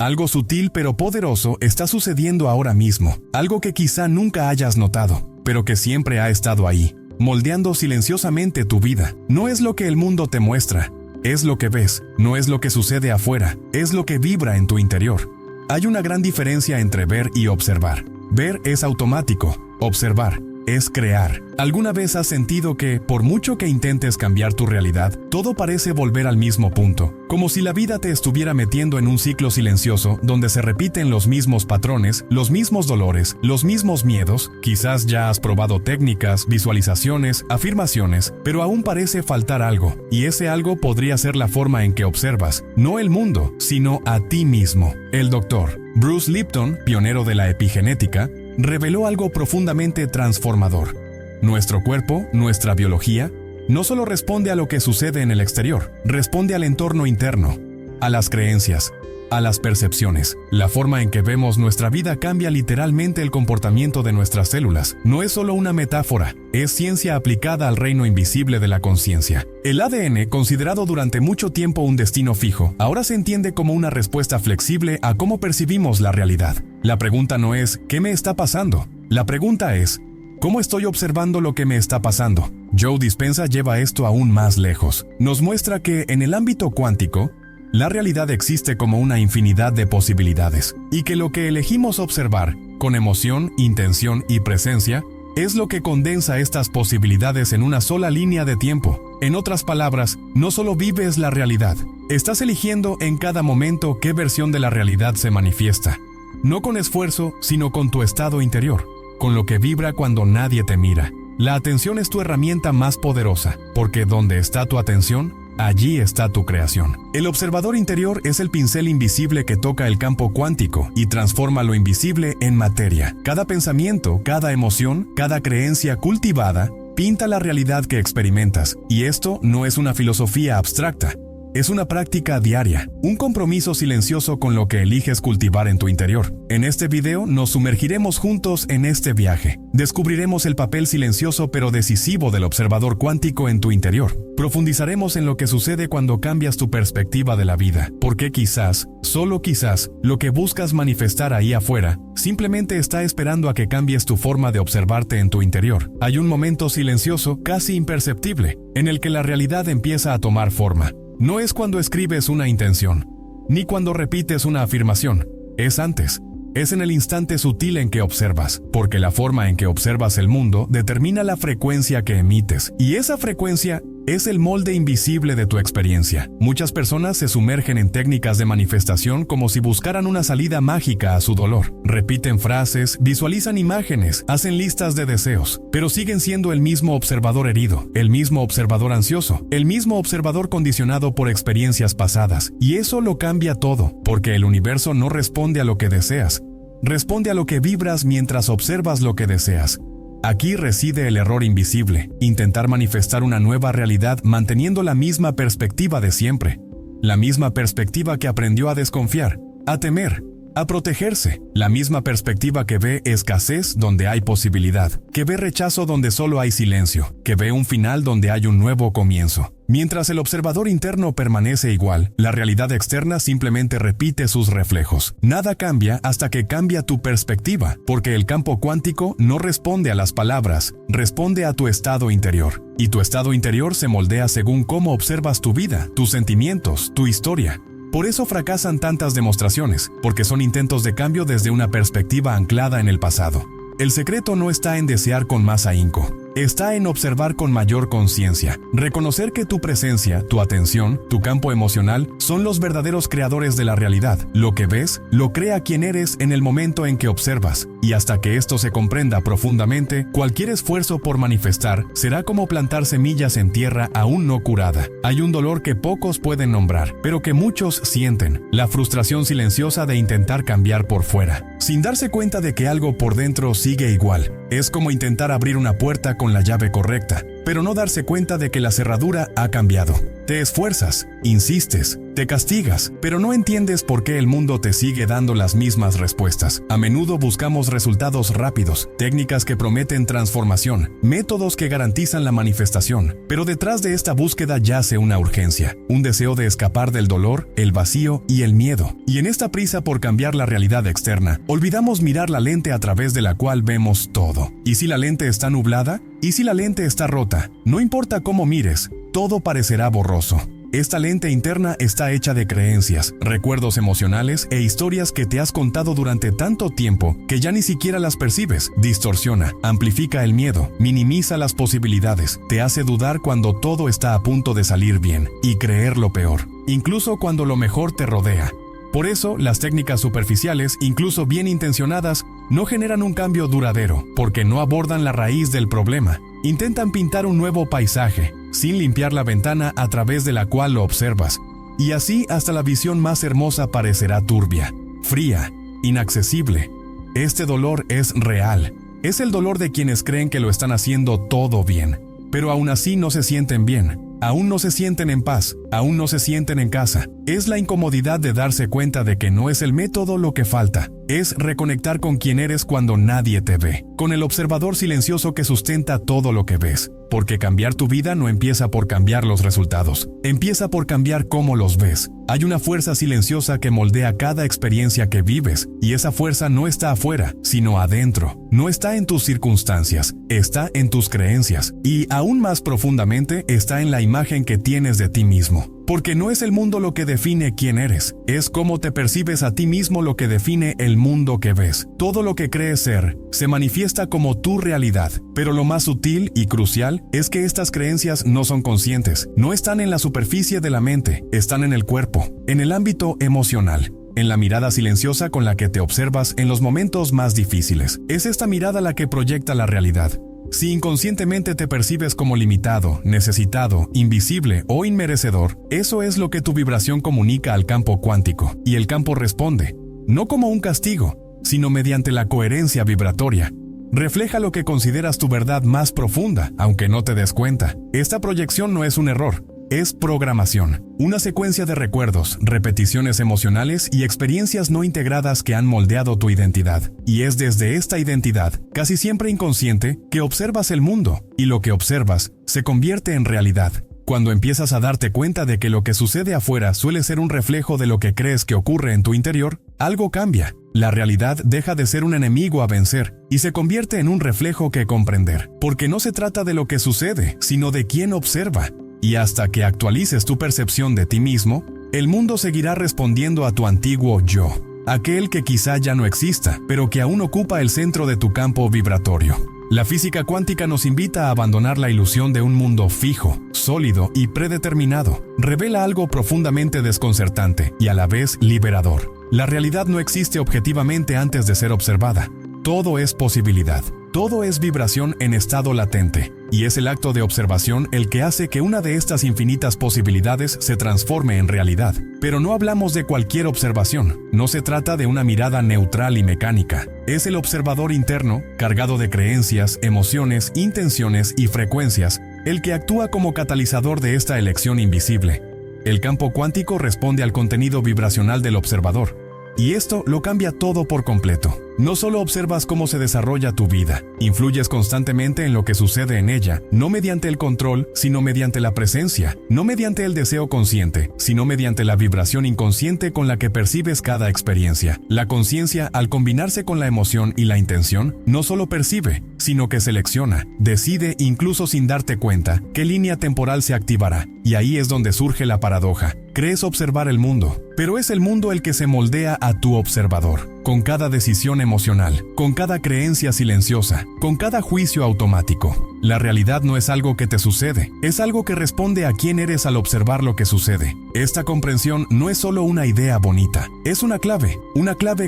Algo sutil pero poderoso está sucediendo ahora mismo, algo que quizá nunca hayas notado, pero que siempre ha estado ahí, moldeando silenciosamente tu vida. No es lo que el mundo te muestra, es lo que ves, no es lo que sucede afuera, es lo que vibra en tu interior. Hay una gran diferencia entre ver y observar. Ver es automático, observar es crear. ¿Alguna vez has sentido que, por mucho que intentes cambiar tu realidad, todo parece volver al mismo punto? Como si la vida te estuviera metiendo en un ciclo silencioso donde se repiten los mismos patrones, los mismos dolores, los mismos miedos. Quizás ya has probado técnicas, visualizaciones, afirmaciones, pero aún parece faltar algo. Y ese algo podría ser la forma en que observas, no el mundo, sino a ti mismo. El doctor Bruce Lipton, pionero de la epigenética, reveló algo profundamente transformador. Nuestro cuerpo, nuestra biología, no solo responde a lo que sucede en el exterior, responde al entorno interno, a las creencias, a las percepciones. La forma en que vemos nuestra vida cambia literalmente el comportamiento de nuestras células. No es solo una metáfora, es ciencia aplicada al reino invisible de la conciencia. El ADN, considerado durante mucho tiempo un destino fijo, ahora se entiende como una respuesta flexible a cómo percibimos la realidad. La pregunta no es ¿qué me está pasando? La pregunta es ¿cómo estoy observando lo que me está pasando? Joe Dispenza lleva esto aún más lejos. Nos muestra que en el ámbito cuántico, la realidad existe como una infinidad de posibilidades, y que lo que elegimos observar, con emoción, intención y presencia, es lo que condensa estas posibilidades en una sola línea de tiempo. En otras palabras, no solo vives la realidad, estás eligiendo en cada momento qué versión de la realidad se manifiesta. No con esfuerzo, sino con tu estado interior, con lo que vibra cuando nadie te mira. La atención es tu herramienta más poderosa, porque donde está tu atención, allí está tu creación. El observador interior es el pincel invisible que toca el campo cuántico y transforma lo invisible en materia. Cada pensamiento, cada emoción, cada creencia cultivada, pinta la realidad que experimentas. Y esto no es una filosofía abstracta. Es una práctica diaria, un compromiso silencioso con lo que eliges cultivar en tu interior. En este video nos sumergiremos juntos en este viaje. Descubriremos el papel silencioso pero decisivo del observador cuántico en tu interior. Profundizaremos en lo que sucede cuando cambias tu perspectiva de la vida, porque quizás, solo quizás, lo que buscas manifestar ahí afuera, simplemente está esperando a que cambies tu forma de observarte en tu interior. Hay un momento silencioso, casi imperceptible, en el que la realidad empieza a tomar forma. No es cuando escribes una intención, ni cuando repites una afirmación, es antes. Es en el instante sutil en que observas, porque la forma en que observas el mundo determina la frecuencia que emites, y esa frecuencia es el molde invisible de tu experiencia. Muchas personas se sumergen en técnicas de manifestación como si buscaran una salida mágica a su dolor. Repiten frases, visualizan imágenes, hacen listas de deseos, pero siguen siendo el mismo observador herido, el mismo observador ansioso, el mismo observador condicionado por experiencias pasadas. Y eso lo cambia todo, porque el universo no responde a lo que deseas, responde a lo que vibras mientras observas lo que deseas. Aquí reside el error invisible, intentar manifestar una nueva realidad manteniendo la misma perspectiva de siempre, la misma perspectiva que aprendió a desconfiar, a temer, a protegerse, la misma perspectiva que ve escasez donde hay posibilidad, que ve rechazo donde solo hay silencio, que ve un final donde hay un nuevo comienzo. Mientras el observador interno permanece igual, la realidad externa simplemente repite sus reflejos. Nada cambia hasta que cambia tu perspectiva, porque el campo cuántico no responde a las palabras, responde a tu estado interior. Y tu estado interior se moldea según cómo observas tu vida, tus sentimientos, tu historia. Por eso fracasan tantas demostraciones, porque son intentos de cambio desde una perspectiva anclada en el pasado. El secreto no está en desear con más ahínco, está en observar con mayor conciencia, reconocer que tu presencia, tu atención, tu campo emocional son los verdaderos creadores de la realidad. Lo que ves, lo crea quien eres en el momento en que observas, y hasta que esto se comprenda profundamente, cualquier esfuerzo por manifestar será como plantar semillas en tierra aún no curada. Hay un dolor que pocos pueden nombrar, pero que muchos sienten, la frustración silenciosa de intentar cambiar por fuera, sin darse cuenta de que algo por dentro sigue igual. Es como intentar abrir una puerta con la llave correcta, pero no darse cuenta de que la cerradura ha cambiado. Te esfuerzas, insistes, te castigas, pero no entiendes por qué el mundo te sigue dando las mismas respuestas. A menudo buscamos resultados rápidos, técnicas que prometen transformación, métodos que garantizan la manifestación, pero detrás de esta búsqueda yace una urgencia, un deseo de escapar del dolor, el vacío y el miedo. Y en esta prisa por cambiar la realidad externa, olvidamos mirar la lente a través de la cual vemos todo. ¿Y si la lente está nublada? ¿Y si la lente está rota? No importa cómo mires, todo parecerá borroso. Esta lente interna está hecha de creencias, recuerdos emocionales e historias que te has contado durante tanto tiempo que ya ni siquiera las percibes. Distorsiona, amplifica el miedo, minimiza las posibilidades, te hace dudar cuando todo está a punto de salir bien y creer lo peor, incluso cuando lo mejor te rodea. Por eso, las técnicas superficiales, incluso bien intencionadas, no generan un cambio duradero, porque no abordan la raíz del problema. Intentan pintar un nuevo paisaje, sin limpiar la ventana a través de la cual lo observas, y así hasta la visión más hermosa parecerá turbia, fría, inaccesible. Este dolor es real. Es el dolor de quienes creen que lo están haciendo todo bien, pero aún así no se sienten bien. Aún no se sienten en paz, aún no se sienten en casa. Es la incomodidad de darse cuenta de que no es el método lo que falta. Es reconectar con quien eres cuando nadie te ve, con el observador silencioso que sustenta todo lo que ves. Porque cambiar tu vida no empieza por cambiar los resultados, empieza por cambiar cómo los ves. Hay una fuerza silenciosa que moldea cada experiencia que vives, y esa fuerza no está afuera, sino adentro. No está en tus circunstancias, está en tus creencias, y aún más profundamente está en la imagen que tienes de ti mismo. Porque no es el mundo lo que define quién eres, es cómo te percibes a ti mismo lo que define el mundo que ves. Todo lo que crees ser se manifiesta como tu realidad, pero lo más sutil y crucial es que estas creencias no son conscientes, no están en la superficie de la mente, están en el cuerpo, en el ámbito emocional. En la mirada silenciosa con la que te observas en los momentos más difíciles. Es esta mirada la que proyecta la realidad. Si inconscientemente te percibes como limitado, necesitado, invisible o inmerecedor, eso es lo que tu vibración comunica al campo cuántico, y el campo responde, no como un castigo, sino mediante la coherencia vibratoria. Refleja lo que consideras tu verdad más profunda, aunque no te des cuenta. Esta proyección no es un error. Es programación, una secuencia de recuerdos, repeticiones emocionales y experiencias no integradas que han moldeado tu identidad. Y es desde esta identidad, casi siempre inconsciente, que observas el mundo, y lo que observas se convierte en realidad. Cuando empiezas a darte cuenta de que lo que sucede afuera suele ser un reflejo de lo que crees que ocurre en tu interior, algo cambia. La realidad deja de ser un enemigo a vencer y se convierte en un reflejo que comprender. Porque no se trata de lo que sucede, sino de quién observa. Y hasta que actualices tu percepción de ti mismo, el mundo seguirá respondiendo a tu antiguo yo, aquel que quizá ya no exista, pero que aún ocupa el centro de tu campo vibratorio. La física cuántica nos invita a abandonar la ilusión de un mundo fijo, sólido y predeterminado. Revela algo profundamente desconcertante y a la vez liberador. La realidad no existe objetivamente antes de ser observada. Todo es posibilidad. Todo es vibración en estado latente, y es el acto de observación el que hace que una de estas infinitas posibilidades se transforme en realidad. Pero no hablamos de cualquier observación, no se trata de una mirada neutral y mecánica. Es el observador interno, cargado de creencias, emociones, intenciones y frecuencias, el que actúa como catalizador de esta elección invisible. El campo cuántico responde al contenido vibracional del observador, y esto lo cambia todo por completo. No solo observas cómo se desarrolla tu vida, influyes constantemente en lo que sucede en ella, no mediante el control, sino mediante la presencia, no mediante el deseo consciente, sino mediante la vibración inconsciente con la que percibes cada experiencia. La conciencia, al combinarse con la emoción y la intención, no solo percibe, sino que selecciona, decide incluso sin darte cuenta qué línea temporal se activará. Y ahí es donde surge la paradoja. Crees observar el mundo, pero es el mundo el que se moldea a tu observador. Con cada decisión emocional, con cada creencia silenciosa, con cada juicio automático. La realidad no es algo que te sucede, es algo que responde a quién eres al observar lo que sucede. Esta comprensión no es solo una idea bonita, es una clave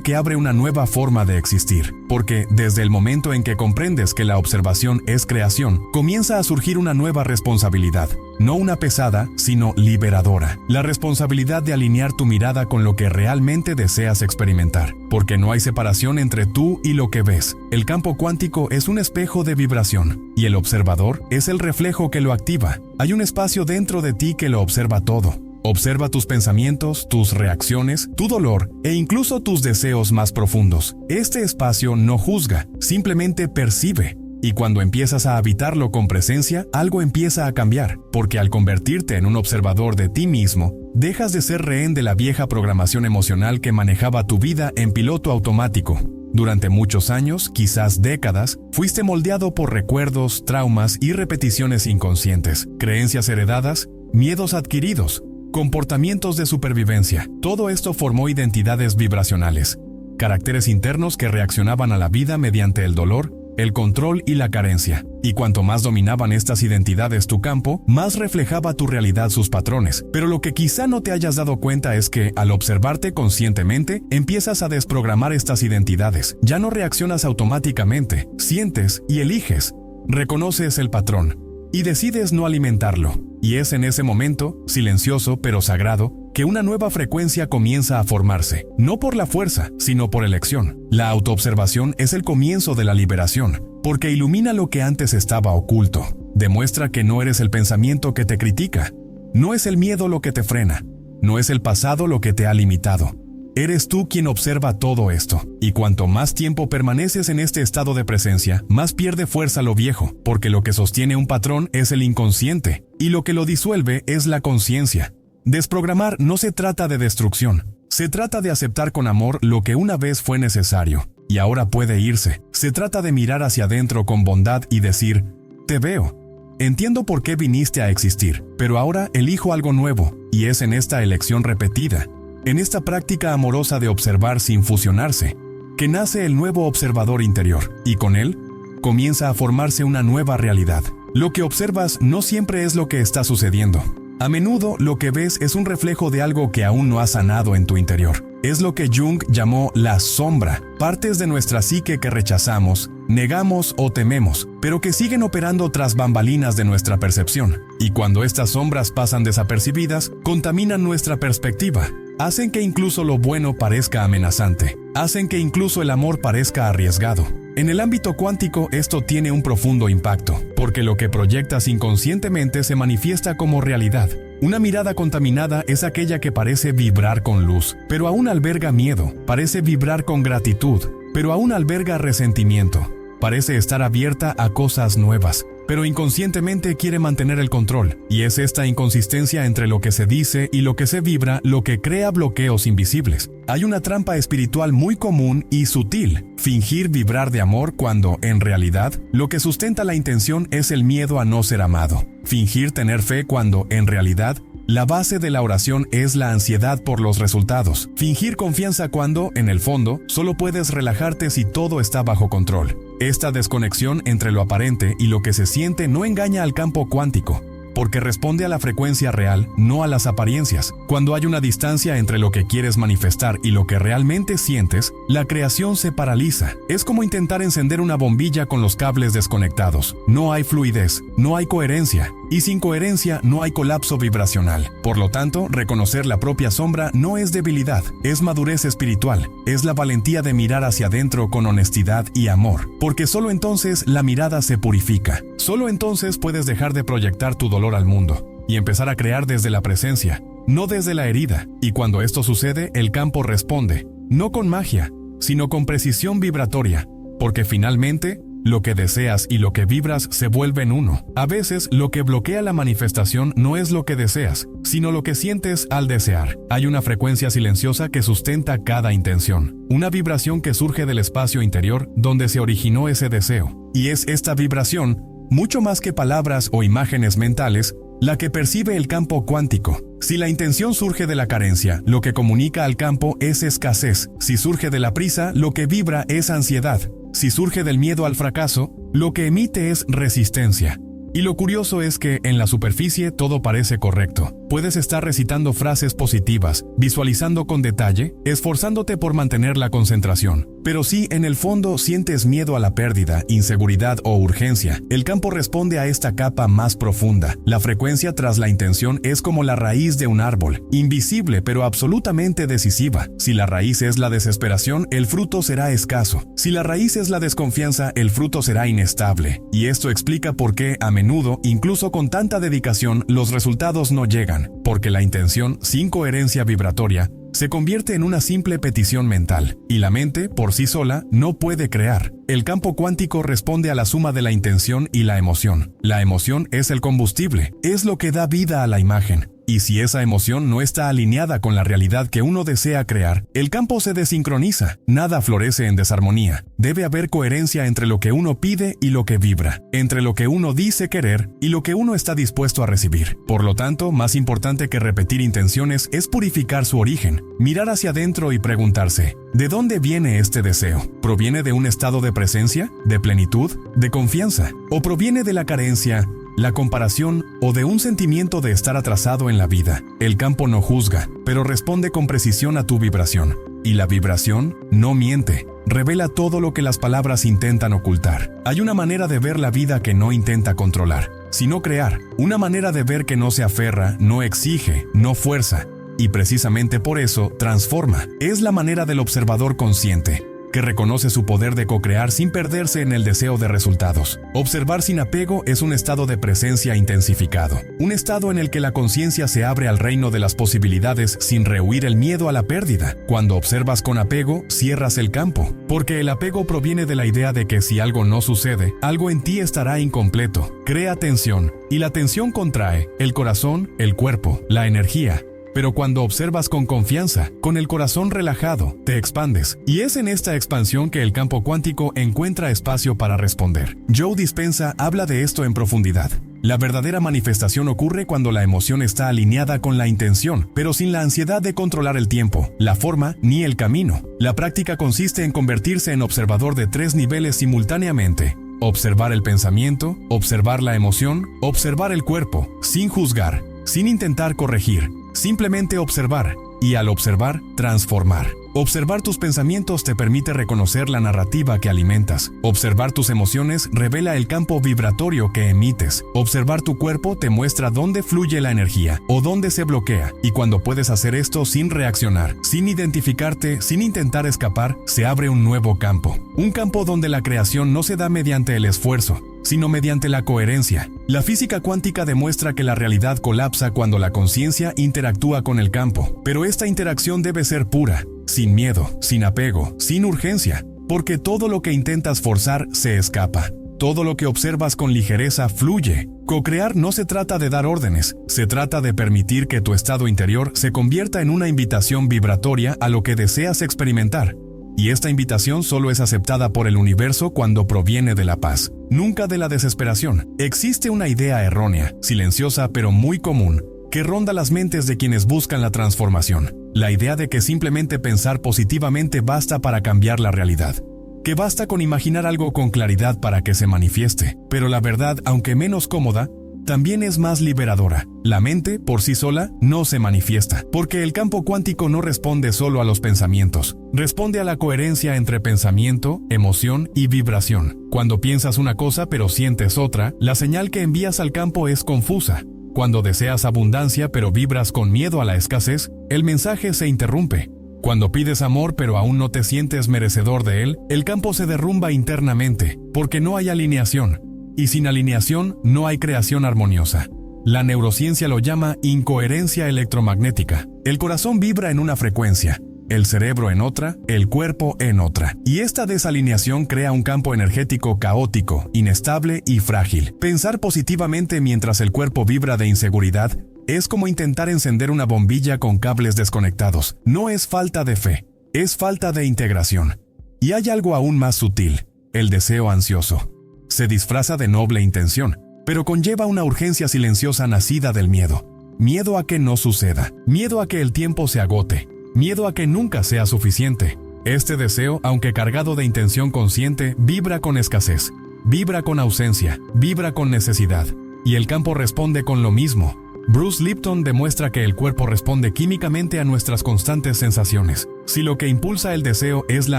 que abre una nueva forma de existir. Porque desde el momento en que comprendes que la observación es creación, comienza a surgir una nueva responsabilidad. No una pesada, sino liberadora. La responsabilidad de alinear tu mirada con lo que realmente deseas experimentar. Porque no hay separación entre tú y lo que ves. El campo cuántico es un espejo de vibración, y el observador es el reflejo que lo activa. Hay un espacio dentro de ti que lo observa todo. Observa tus pensamientos, tus reacciones, tu dolor e incluso tus deseos más profundos. Este espacio no juzga, simplemente percibe. Y cuando empiezas a habitarlo con presencia, algo empieza a cambiar, porque al convertirte en un observador de ti mismo, dejas de ser rehén de la vieja programación emocional que manejaba tu vida en piloto automático. Durante muchos años, quizás décadas, fuiste moldeado por recuerdos, traumas y repeticiones inconscientes, creencias heredadas, miedos adquiridos, comportamientos de supervivencia. Todo esto formó identidades vibracionales, caracteres internos que reaccionaban a la vida mediante el dolor, el control y la carencia. Y cuanto más dominaban estas identidades tu campo, más reflejaba tu realidad sus patrones. Pero lo que quizá no te hayas dado cuenta es que, al observarte conscientemente, empiezas a desprogramar estas identidades. Ya no reaccionas automáticamente, sientes y eliges. Reconoces el patrón y decides no alimentarlo. Y es en ese momento, silencioso pero sagrado, que una nueva frecuencia comienza a formarse, no por la fuerza, sino por elección. La autoobservación es el comienzo de la liberación, porque ilumina lo que antes estaba oculto. Demuestra que no eres el pensamiento que te critica, no es el miedo lo que te frena, no es el pasado lo que te ha limitado. Eres tú quien observa todo esto, y cuanto más tiempo permaneces en este estado de presencia, más pierde fuerza lo viejo, porque lo que sostiene un patrón es el inconsciente, y lo que lo disuelve es la conciencia. Desprogramar no se trata de destrucción, se trata de aceptar con amor lo que una vez fue necesario, y ahora puede irse. Se trata de mirar hacia adentro con bondad y decir, te veo. Entiendo por qué viniste a existir, pero ahora elijo algo nuevo, y es en esta elección repetida, en esta práctica amorosa de observar sin fusionarse, que nace el nuevo observador interior, y con él, comienza a formarse una nueva realidad. Lo que observas no siempre es lo que está sucediendo. A menudo lo que ves es un reflejo de algo que aún no ha sanado en tu interior. Es lo que Jung llamó la sombra, partes de nuestra psique que rechazamos, negamos o tememos, pero que siguen operando tras bambalinas de nuestra percepción. Y cuando estas sombras pasan desapercibidas, contaminan nuestra perspectiva. Hacen que incluso lo bueno parezca amenazante. Hacen que incluso el amor parezca arriesgado. En el ámbito cuántico esto tiene un profundo impacto, porque lo que proyectas inconscientemente se manifiesta como realidad. Una mirada contaminada es aquella que parece vibrar con luz, pero aún alberga miedo. Parece vibrar con gratitud, pero aún alberga resentimiento. Parece estar abierta a cosas nuevas, pero inconscientemente quiere mantener el control. Y es esta inconsistencia entre lo que se dice y lo que se vibra lo que crea bloqueos invisibles. Hay una trampa espiritual muy común y sutil: fingir vibrar de amor cuando, en realidad, lo que sustenta la intención es el miedo a no ser amado. Fingir tener fe cuando, en realidad, la base de la oración es la ansiedad por los resultados. Fingir confianza cuando, en el fondo, solo puedes relajarte si todo está bajo control. Esta desconexión entre lo aparente y lo que se siente no engaña al campo cuántico, porque responde a la frecuencia real, no a las apariencias. Cuando hay una distancia entre lo que quieres manifestar y lo que realmente sientes, la creación se paraliza. Es como intentar encender una bombilla con los cables desconectados. No hay fluidez, no hay coherencia, y sin coherencia no hay colapso vibracional. Por lo tanto, reconocer la propia sombra no es debilidad, es madurez espiritual, es la valentía de mirar hacia adentro con honestidad y amor, porque solo entonces la mirada se purifica. Solo entonces puedes dejar de proyectar tu dolor al mundo y empezar a crear desde la presencia, no desde la herida. Y cuando esto sucede, el campo responde, no con magia, sino con precisión vibratoria, porque finalmente, lo que deseas y lo que vibras se vuelven uno. A veces, lo que bloquea la manifestación no es lo que deseas, sino lo que sientes al desear. Hay una frecuencia silenciosa que sustenta cada intención, una vibración que surge del espacio interior donde se originó ese deseo. Y es esta vibración, mucho más que palabras o imágenes mentales, la que percibe el campo cuántico. Si la intención surge de la carencia, lo que comunica al campo es escasez. Si surge de la prisa, lo que vibra es ansiedad. Si surge del miedo al fracaso, lo que emite es resistencia. Y lo curioso es que, en la superficie, todo parece correcto. Puedes estar recitando frases positivas, visualizando con detalle, esforzándote por mantener la concentración. Pero si en el fondo sientes miedo a la pérdida, inseguridad o urgencia, el campo responde a esta capa más profunda. La frecuencia tras la intención es como la raíz de un árbol, invisible pero absolutamente decisiva. Si la raíz es la desesperación, el fruto será escaso. Si la raíz es la desconfianza, el fruto será inestable. Y esto explica por qué, a menudo, incluso con tanta dedicación, los resultados no llegan. Porque la intención, sin coherencia vibratoria, se convierte en una simple petición mental, y la mente, por sí sola, no puede crear. El campo cuántico responde a la suma de la intención y la emoción. La emoción es el combustible, es lo que da vida a la imagen. Y si esa emoción no está alineada con la realidad que uno desea crear, el campo se desincroniza, nada florece en desarmonía. Debe haber coherencia entre lo que uno pide y lo que vibra, entre lo que uno dice querer y lo que uno está dispuesto a recibir. Por lo tanto, más importante que repetir intenciones es purificar su origen, mirar hacia adentro y preguntarse, ¿de dónde viene este deseo? ¿Proviene de un estado de presencia, de plenitud, de confianza? ¿O proviene de la carencia, la comparación o de un sentimiento de estar atrasado en la vida? El campo no juzga, pero responde con precisión a tu vibración. Y la vibración no miente, revela todo lo que las palabras intentan ocultar. Hay una manera de ver la vida que no intenta controlar, sino crear. Una manera de ver que no se aferra, no exige, no fuerza. Y precisamente por eso transforma. Es la manera del observador consciente, que reconoce su poder de co-crear sin perderse en el deseo de resultados. Observar sin apego es un estado de presencia intensificado, un estado en el que la conciencia se abre al reino de las posibilidades sin rehuir el miedo a la pérdida. Cuando observas con apego, cierras el campo, porque el apego proviene de la idea de que si algo no sucede, algo en ti estará incompleto. Crea tensión, y la tensión contrae el corazón, el cuerpo, la energía. Pero cuando observas con confianza, con el corazón relajado, te expandes. Y es en esta expansión que el campo cuántico encuentra espacio para responder. Joe Dispenza habla de esto en profundidad. La verdadera manifestación ocurre cuando la emoción está alineada con la intención, pero sin la ansiedad de controlar el tiempo, la forma ni el camino. La práctica consiste en convertirse en observador de 3 niveles simultáneamente. Observar el pensamiento, observar la emoción, observar el cuerpo, sin juzgar, sin intentar corregir. Simplemente observar, y al observar, transformar. Observar tus pensamientos te permite reconocer la narrativa que alimentas. Observar tus emociones revela el campo vibratorio que emites. Observar tu cuerpo te muestra dónde fluye la energía o dónde se bloquea. Y cuando puedes hacer esto sin reaccionar, sin identificarte, sin intentar escapar, se abre un nuevo campo. Un campo donde la creación no se da mediante el esfuerzo, sino mediante la coherencia. La física cuántica demuestra que la realidad colapsa cuando la conciencia interactúa con el campo, pero esta interacción debe ser pura, sin miedo, sin apego, sin urgencia, porque todo lo que intentas forzar se escapa. Todo lo que observas con ligereza fluye. Co-crear no se trata de dar órdenes, se trata de permitir que tu estado interior se convierta en una invitación vibratoria a lo que deseas experimentar. Y esta invitación solo es aceptada por el universo cuando proviene de la paz, nunca de la desesperación. Existe una idea errónea, silenciosa pero muy común, que ronda las mentes de quienes buscan la transformación. La idea de que simplemente pensar positivamente basta para cambiar la realidad. Que basta con imaginar algo con claridad para que se manifieste. Pero la verdad, aunque menos cómoda, también es más liberadora. La mente, por sí sola, no se manifiesta, porque el campo cuántico no responde solo a los pensamientos. Responde a la coherencia entre pensamiento, emoción y vibración. Cuando piensas una cosa pero sientes otra, la señal que envías al campo es confusa. Cuando deseas abundancia pero vibras con miedo a la escasez, el mensaje se interrumpe. Cuando pides amor pero aún no te sientes merecedor de él, el campo se derrumba internamente, porque no hay alineación. Y sin alineación no hay creación armoniosa. La neurociencia lo llama incoherencia electromagnética. El corazón vibra en una frecuencia, el cerebro en otra, el cuerpo en otra. Y esta desalineación crea un campo energético caótico, inestable y frágil. Pensar positivamente mientras el cuerpo vibra de inseguridad es como intentar encender una bombilla con cables desconectados. No es falta de fe, es falta de integración. Y hay algo aún más sutil, el deseo ansioso. Se disfraza de noble intención, pero conlleva una urgencia silenciosa nacida del miedo. Miedo a que no suceda, miedo a que el tiempo se agote, miedo a que nunca sea suficiente. Este deseo, aunque cargado de intención consciente, vibra con escasez, vibra con ausencia, vibra con necesidad. y el campo responde con lo mismo. Bruce Lipton demuestra que el cuerpo responde químicamente a nuestras constantes sensaciones. Si lo que impulsa el deseo es la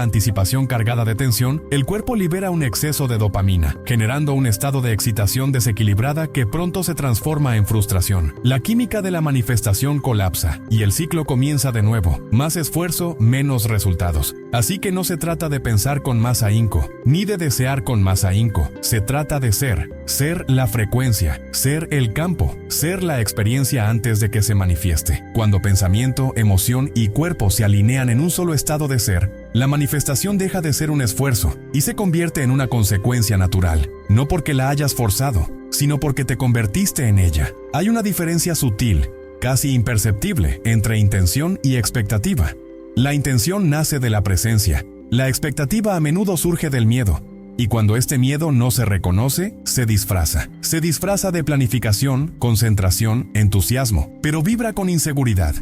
anticipación cargada de tensión, el cuerpo libera un exceso de dopamina, generando un estado de excitación desequilibrada que pronto se transforma en frustración. La química de la manifestación colapsa, y el ciclo comienza de nuevo. Más esfuerzo, menos resultados. Así que no se trata de pensar con más ahínco, ni de desear con más ahínco. Se trata de ser la frecuencia, ser el campo, ser la experiencia antes de que se manifieste. Cuando pensamiento, emoción y cuerpo se alinean en un solo estado de ser, la manifestación deja de ser un esfuerzo y se convierte en una consecuencia natural, no porque la hayas forzado, sino porque te convertiste en ella. Hay una diferencia sutil, casi imperceptible, entre intención y expectativa. La intención nace de la presencia, la expectativa a menudo surge del miedo, y cuando este miedo no se reconoce, se disfraza. Se disfraza de planificación, concentración, entusiasmo, pero vibra con inseguridad,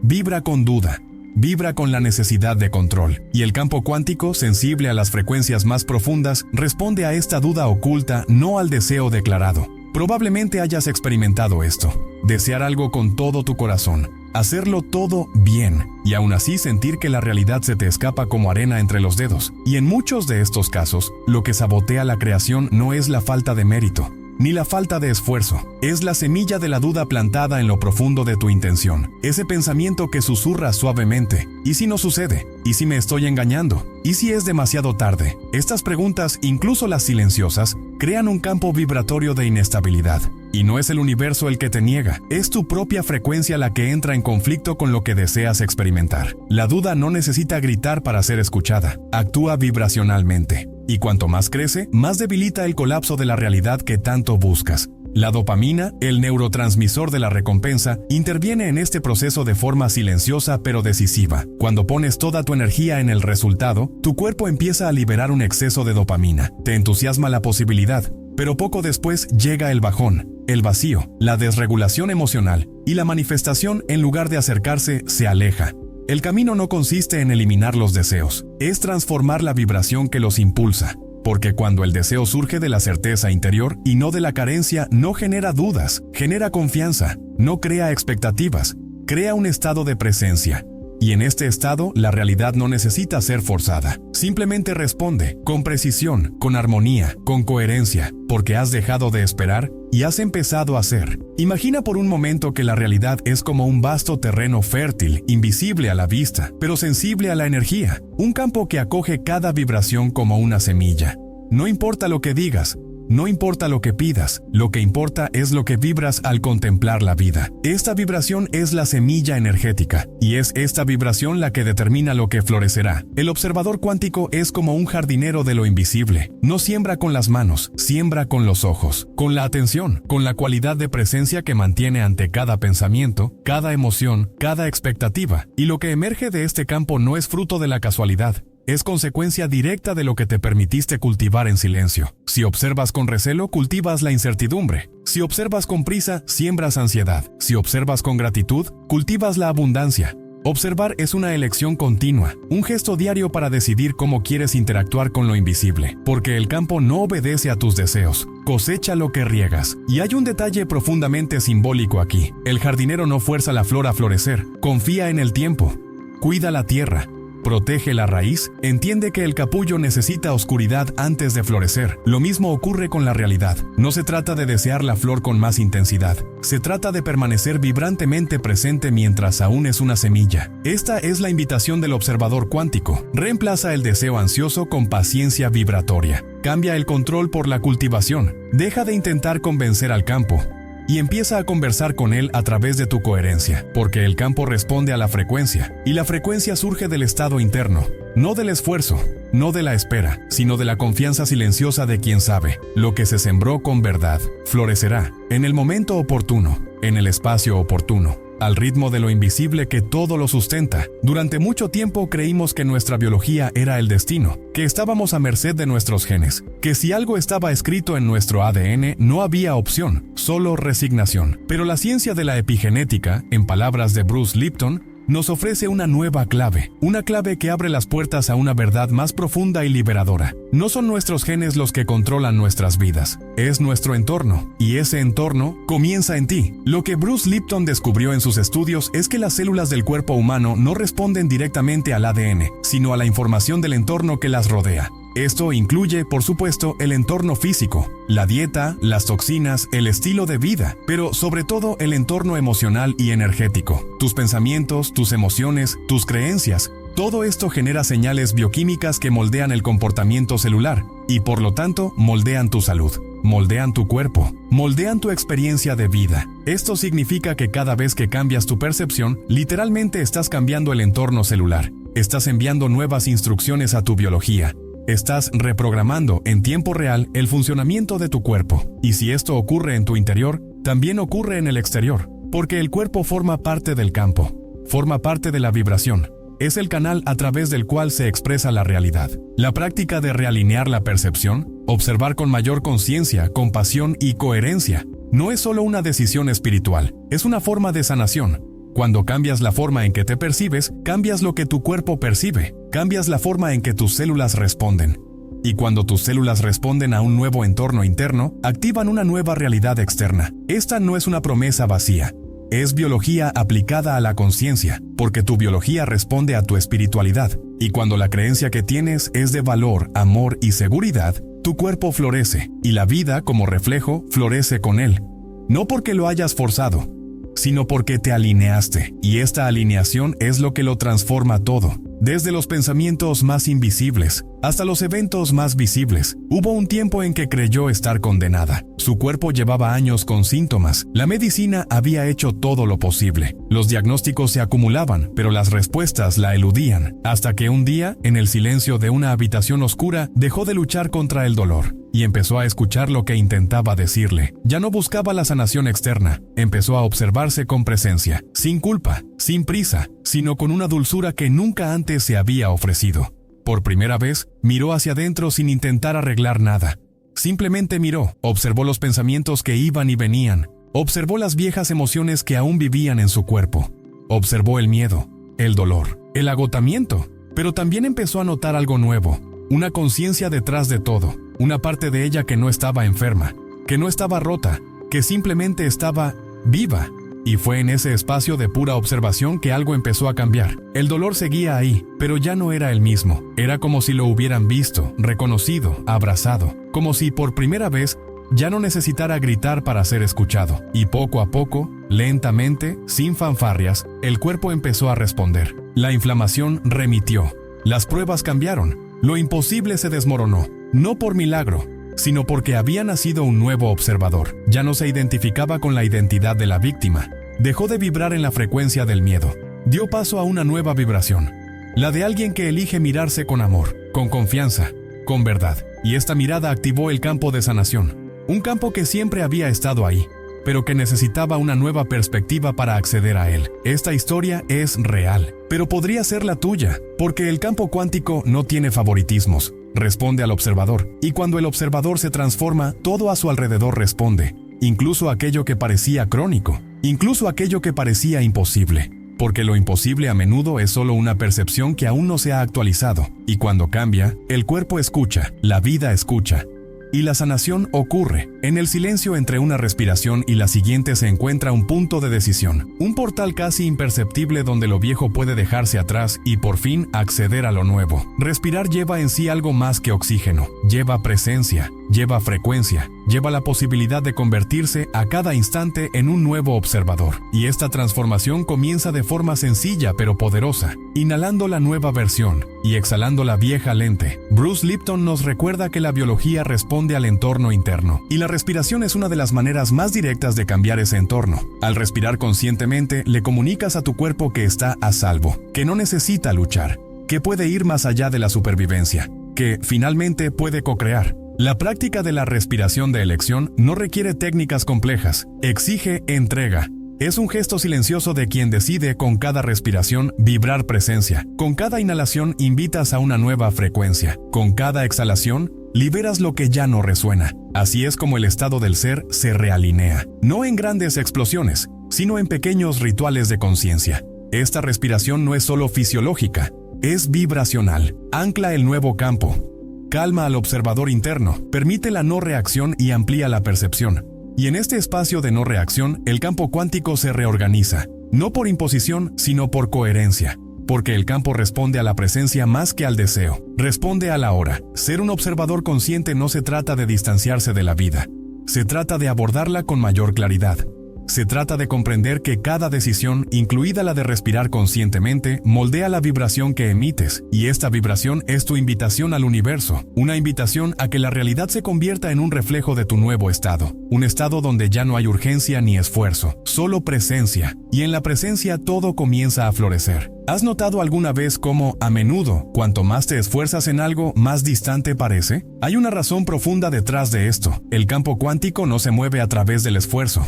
vibra con duda, vibra con la necesidad de control, y el campo cuántico, sensible a las frecuencias más profundas, responde a esta duda oculta, no al deseo declarado. Probablemente hayas experimentado esto: desear algo con todo tu corazón, hacerlo todo bien, y aún así sentir que la realidad se te escapa como arena entre los dedos. Y en muchos de estos casos, lo que sabotea la creación no es la falta de mérito, ni la falta de esfuerzo, es la semilla de la duda plantada en lo profundo de tu intención. Ese pensamiento que susurra suavemente: ¿y si no sucede? ¿Y si me estoy engañando? ¿Y si es demasiado tarde? Estas preguntas, incluso las silenciosas, crean un campo vibratorio de inestabilidad. Y no es el universo el que te niega, es tu propia frecuencia la que entra en conflicto con lo que deseas experimentar. La duda no necesita gritar para ser escuchada, actúa vibracionalmente. Y cuanto más crece, más debilita el colapso de la realidad que tanto buscas. La dopamina, el neurotransmisor de la recompensa, interviene en este proceso de forma silenciosa pero decisiva. Cuando pones toda tu energía en el resultado, tu cuerpo empieza a liberar un exceso de dopamina. Te entusiasma la posibilidad, pero poco después llega el bajón, el vacío, la desregulación emocional, y la manifestación, en lugar de acercarse, se aleja. El camino no consiste en eliminar los deseos, es transformar la vibración que los impulsa. Porque cuando el deseo surge de la certeza interior y no de la carencia, no genera dudas, genera confianza, no crea expectativas, crea un estado de presencia. Y en este estado, la realidad no necesita ser forzada. Simplemente responde, con precisión, con armonía, con coherencia, porque has dejado de esperar y has empezado a ser. Imagina por un momento que la realidad es como un vasto terreno fértil, invisible a la vista, pero sensible a la energía. Un campo que acoge cada vibración como una semilla. No importa lo que digas, no importa lo que pidas, lo que importa es lo que vibras al contemplar la vida. Esta vibración es la semilla energética, y es esta vibración la que determina lo que florecerá. El observador cuántico es como un jardinero de lo invisible. No siembra con las manos, siembra con los ojos, con la atención, con la cualidad de presencia que mantiene ante cada pensamiento, cada emoción, cada expectativa. Y lo que emerge de este campo no es fruto de la casualidad. Es consecuencia directa de lo que te permitiste cultivar en silencio. Si observas con recelo, cultivas la incertidumbre. Si observas con prisa, siembras ansiedad. Si observas con gratitud, cultivas la abundancia. Observar es una elección continua, un gesto diario para decidir cómo quieres interactuar con lo invisible. Porque el campo no obedece a tus deseos, cosecha lo que riegas. Y hay un detalle profundamente simbólico aquí. El jardinero no fuerza la flor a florecer, confía en el tiempo, cuida la tierra, protege la raíz, entiende que el capullo necesita oscuridad antes de florecer. Lo mismo ocurre con la realidad. No se trata de desear la flor con más intensidad. Se trata de permanecer vibrantemente presente mientras aún es una semilla. Esta es la invitación del observador cuántico. Reemplaza el deseo ansioso con paciencia vibratoria. Cambia el control por la cultivación. Deja de intentar convencer al campo y empieza a conversar con él a través de tu coherencia, porque el campo responde a la frecuencia, y la frecuencia surge del estado interno, no del esfuerzo, no de la espera, sino de la confianza silenciosa de quien sabe. Lo que se sembró con verdad florecerá, en el momento oportuno, en el espacio oportuno, al ritmo de lo invisible que todo lo sustenta. Durante mucho tiempo creímos que nuestra biología era el destino, que estábamos a merced de nuestros genes, que si algo estaba escrito en nuestro ADN no había opción, solo resignación. Pero la ciencia de la epigenética, en palabras de Bruce Lipton, nos ofrece una nueva clave, una clave que abre las puertas a una verdad más profunda y liberadora. No son nuestros genes los que controlan nuestras vidas, es nuestro entorno, y ese entorno comienza en ti. Lo que Bruce Lipton descubrió en sus estudios es que las células del cuerpo humano no responden directamente al ADN, sino a la información del entorno que las rodea. Esto incluye, por supuesto, el entorno físico, la dieta, las toxinas, el estilo de vida, pero sobre todo el entorno emocional y energético. Tus pensamientos, tus emociones, tus creencias. Todo esto genera señales bioquímicas que moldean el comportamiento celular y, por lo tanto, moldean tu salud, moldean tu cuerpo, moldean tu experiencia de vida. Esto significa que cada vez que cambias tu percepción, literalmente estás cambiando el entorno celular. Estás enviando nuevas instrucciones a tu biología. Estás reprogramando en tiempo real el funcionamiento de tu cuerpo. Y si esto ocurre en tu interior, también ocurre en el exterior, porque el cuerpo forma parte del campo, forma parte de la vibración. Es el canal a través del cual se expresa la realidad. La práctica de realinear la percepción, observar con mayor conciencia, compasión y coherencia, no es solo una decisión espiritual, es una forma de sanación. Cuando cambias la forma en que te percibes, cambias lo que tu cuerpo percibe, cambias la forma en que tus células responden. Y cuando tus células responden a un nuevo entorno interno, activan una nueva realidad externa. Esta no es una promesa vacía, es biología aplicada a la conciencia, porque tu biología responde a tu espiritualidad. Y cuando la creencia que tienes es de valor, amor y seguridad, tu cuerpo florece, y la vida, como reflejo, florece con él. No porque lo hayas forzado, sino porque te alineaste, y esta alineación es lo que lo transforma todo. Desde los pensamientos más invisibles hasta los eventos más visibles, hubo un tiempo en que creyó estar condenada. Su cuerpo llevaba años con síntomas. La medicina había hecho todo lo posible. Los diagnósticos se acumulaban, pero las respuestas la eludían, hasta que un día, en el silencio de una habitación oscura, dejó de luchar contra el dolor y empezó a escuchar lo que intentaba decirle. Ya no buscaba la sanación externa, empezó a observarse con presencia, sin culpa, sin prisa, sino con una dulzura que nunca antes se había ofrecido. Por primera vez, miró hacia adentro sin intentar arreglar nada. Simplemente miró, observó los pensamientos que iban y venían, observó las viejas emociones que aún vivían en su cuerpo, observó el miedo, el dolor, el agotamiento, pero también empezó a notar algo nuevo, una conciencia detrás de todo, una parte de ella que no estaba enferma, que no estaba rota, que simplemente estaba viva. Y fue en ese espacio de pura observación que algo empezó a cambiar. El dolor seguía ahí, pero ya no era el mismo. Era como si lo hubieran visto, reconocido, abrazado. Como si por primera vez ya no necesitara gritar para ser escuchado. Y poco a poco, lentamente, sin fanfarrias, el cuerpo empezó a responder. La inflamación remitió. Las pruebas cambiaron. Lo imposible se desmoronó. No por milagro, sino porque había nacido un nuevo observador. Ya no se identificaba con la identidad de la víctima. Dejó de vibrar en la frecuencia del miedo. Dio paso a una nueva vibración, la de alguien que elige mirarse con amor, con confianza, con verdad. Y esta mirada activó el campo de sanación, un campo que siempre había estado ahí, pero que necesitaba una nueva perspectiva para acceder a él. Esta historia es real, pero podría ser la tuya, porque el campo cuántico no tiene favoritismos. Responde al observador, y cuando el observador se transforma, todo a su alrededor responde, incluso aquello que parecía crónico, incluso aquello que parecía imposible, porque lo imposible a menudo es solo una percepción que aún no se ha actualizado, y cuando cambia, el cuerpo escucha, la vida escucha, y la sanación ocurre. En el silencio entre una respiración y la siguiente se encuentra un punto de decisión, un portal casi imperceptible donde lo viejo puede dejarse atrás y por fin acceder a lo nuevo. Respirar lleva en sí algo más que oxígeno, lleva presencia, lleva frecuencia, lleva la posibilidad de convertirse a cada instante en un nuevo observador. Y esta transformación comienza de forma sencilla pero poderosa, inhalando la nueva versión y exhalando la vieja lente. Bruce Lipton nos recuerda que la biología responde al entorno interno, y la respiración es una de las maneras más directas de cambiar ese entorno. Al respirar conscientemente, le comunicas a tu cuerpo que está a salvo, que no necesita luchar, que puede ir más allá de la supervivencia, que finalmente puede co-crear. La práctica de la respiración de elección no requiere técnicas complejas, exige entrega. Es un gesto silencioso de quien decide con cada respiración vibrar presencia. Con cada inhalación invitas a una nueva frecuencia. Con cada exhalación liberas lo que ya no resuena. Así es como el estado del ser se realinea. No en grandes explosiones, sino en pequeños rituales de conciencia. Esta respiración no es solo fisiológica, es vibracional. Ancla el nuevo campo. Calma al observador interno, permite la no reacción y amplía la percepción. Y en este espacio de no reacción, el campo cuántico se reorganiza, no por imposición, sino por coherencia. Porque el campo responde a la presencia más que al deseo, responde a la hora. Ser un observador consciente no se trata de distanciarse de la vida, se trata de abordarla con mayor claridad. Se trata de comprender que cada decisión, incluida la de respirar conscientemente, moldea la vibración que emites, y esta vibración es tu invitación al universo, una invitación a que la realidad se convierta en un reflejo de tu nuevo estado, un estado donde ya no hay urgencia ni esfuerzo, solo presencia, y en la presencia todo comienza a florecer. ¿Has notado alguna vez cómo, a menudo, cuanto más te esfuerzas en algo, más distante parece? Hay una razón profunda detrás de esto. El campo cuántico no se mueve a través del esfuerzo.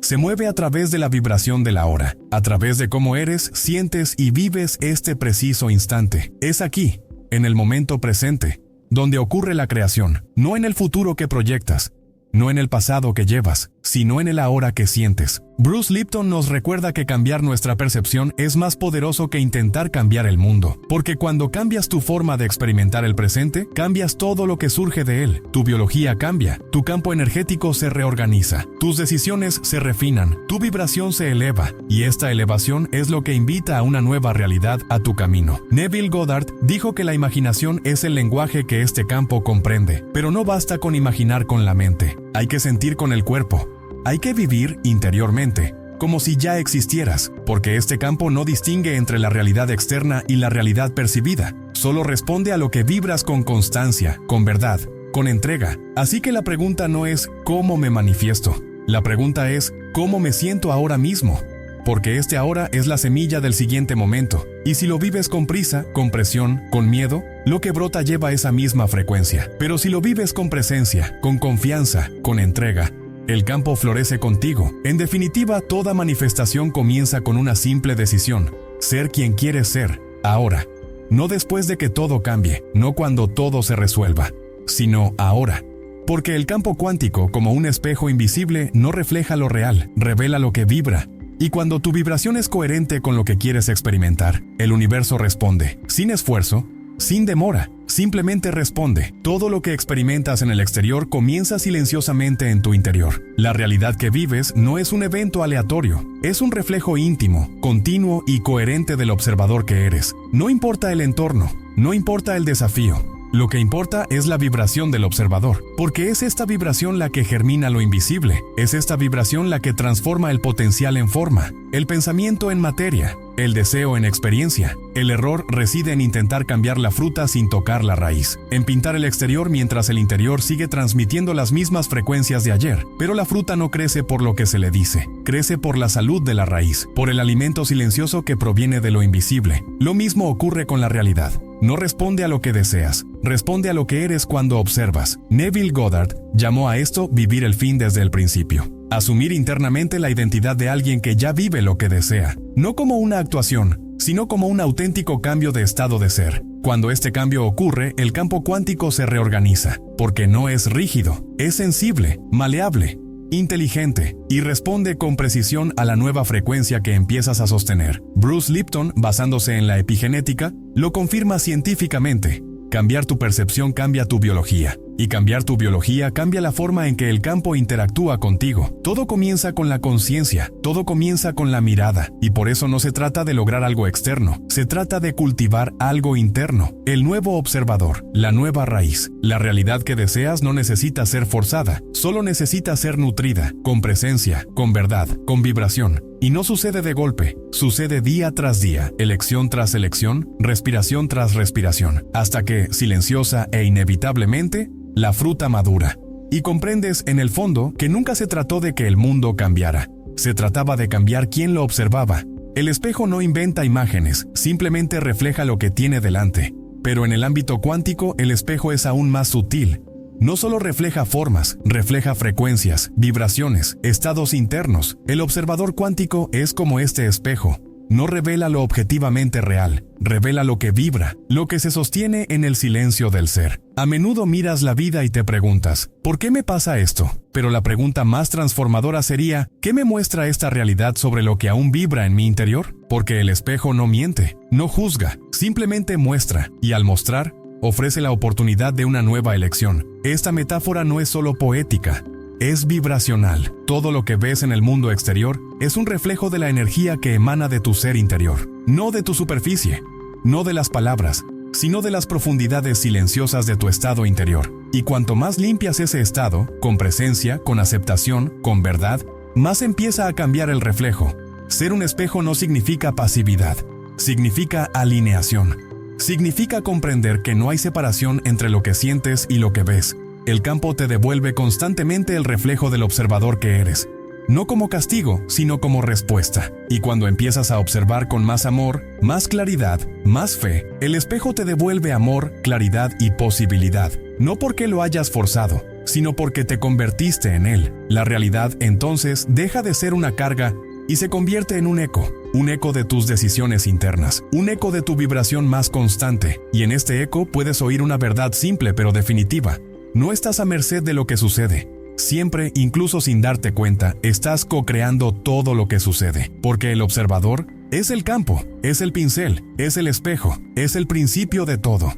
Se mueve a través de la vibración de la hora, a través de cómo eres, sientes y vives este preciso instante. Es aquí, en el momento presente, donde ocurre la creación, no en el futuro que proyectas, no en el pasado que llevas, sino en el ahora que sientes. Bruce Lipton nos recuerda que cambiar nuestra percepción es más poderoso que intentar cambiar el mundo, porque cuando cambias tu forma de experimentar el presente, cambias todo lo que surge de él. Tu biología cambia, tu campo energético se reorganiza, tus decisiones se refinan, tu vibración se eleva, y esta elevación es lo que invita a una nueva realidad a tu camino. Neville Goddard dijo que la imaginación es el lenguaje que este campo comprende, pero no basta con imaginar con la mente, hay que sentir con el cuerpo. Hay que vivir interiormente, como si ya existieras, porque este campo no distingue entre la realidad externa y la realidad percibida. Solo responde a lo que vibras con constancia, con verdad, con entrega. Así que la pregunta no es ¿cómo me manifiesto? La pregunta es ¿cómo me siento ahora mismo? Porque este ahora es la semilla del siguiente momento. Y si lo vives con prisa, con presión, con miedo, lo que brota lleva esa misma frecuencia. Pero si lo vives con presencia, con confianza, con entrega, el campo florece contigo. En definitiva, toda manifestación comienza con una simple decisión: ser quien quieres ser, ahora. No después de que todo cambie, no cuando todo se resuelva, sino ahora. Porque el campo cuántico, como un espejo invisible, no refleja lo real, revela lo que vibra. Y cuando tu vibración es coherente con lo que quieres experimentar, el universo responde, sin esfuerzo, sin demora. Simplemente responde. Todo lo que experimentas en el exterior comienza silenciosamente en tu interior. La realidad que vives no es un evento aleatorio, es un reflejo íntimo, continuo y coherente del observador que eres. No importa el entorno, no importa el desafío. Lo que importa es la vibración del observador, porque es esta vibración la que germina lo invisible, es esta vibración la que transforma el potencial en forma, el pensamiento en materia, el deseo en experiencia. El error reside en intentar cambiar la fruta sin tocar la raíz, en pintar el exterior mientras el interior sigue transmitiendo las mismas frecuencias de ayer. Pero la fruta no crece por lo que se le dice, crece por la salud de la raíz, por el alimento silencioso que proviene de lo invisible. Lo mismo ocurre con la realidad. No responde a lo que deseas, responde a lo que eres cuando observas. Neville Goddard llamó a esto vivir el fin desde el principio. Asumir internamente la identidad de alguien que ya vive lo que desea, no como una actuación, sino como un auténtico cambio de estado de ser. Cuando este cambio ocurre, el campo cuántico se reorganiza, porque no es rígido, es sensible, maleable, inteligente, y responde con precisión a la nueva frecuencia que empiezas a sostener. Bruce Lipton, basándose en la epigenética, lo confirma científicamente. Cambiar tu percepción cambia tu biología, y cambiar tu biología cambia la forma en que el campo interactúa contigo. Todo comienza con la conciencia, todo comienza con la mirada, y por eso no se trata de lograr algo externo, se trata de cultivar algo interno, el nuevo observador, la nueva raíz. La realidad que deseas no necesita ser forzada, solo necesita ser nutrida, con presencia, con verdad, con vibración. Y no sucede de golpe, sucede día tras día, elección tras elección, respiración tras respiración, hasta que, silenciosa e inevitablemente, la fruta madura. Y comprendes en el fondo que nunca se trató de que el mundo cambiara, se trataba de cambiar quien lo observaba. El espejo no inventa imágenes, simplemente refleja lo que tiene delante. Pero en el ámbito cuántico, el espejo es aún más sutil. No solo refleja formas, refleja frecuencias, vibraciones, estados internos. El observador cuántico es como este espejo. no revela lo objetivamente real, revela lo que vibra, lo que se sostiene en el silencio del ser. A menudo miras la vida y te preguntas, ¿por qué me pasa esto? Pero la pregunta más transformadora sería, ¿qué me muestra esta realidad sobre lo que aún vibra en mi interior? Porque el espejo no miente, no juzga, simplemente muestra, y al mostrar, ofrece la oportunidad de una nueva elección. Esta metáfora no es solo poética, es vibracional. Todo lo que ves en el mundo exterior es un reflejo de la energía que emana de tu ser interior, no de tu superficie, no de las palabras, sino de las profundidades silenciosas de tu estado interior. Y cuanto más limpias ese estado, con presencia, con aceptación, con verdad, más empieza a cambiar el reflejo. Ser un espejo no significa pasividad, significa alineación. Significa comprender que no hay separación entre lo que sientes y lo que ves. El campo te devuelve constantemente el reflejo del observador que eres, no como castigo, sino como respuesta. Y cuando empiezas a observar con más amor, más claridad, más fe, el espejo te devuelve amor, claridad y posibilidad. No porque lo hayas forzado, sino porque te convertiste en él. La realidad entonces deja de ser una carga y se convierte en un eco de tus decisiones internas, un eco de tu vibración más constante. Y en este eco puedes oír una verdad simple pero definitiva. No estás a merced de lo que sucede. Siempre, incluso sin darte cuenta, estás co-creando todo lo que sucede. Porque el observador es el campo, es el pincel, es el espejo, es el principio de todo.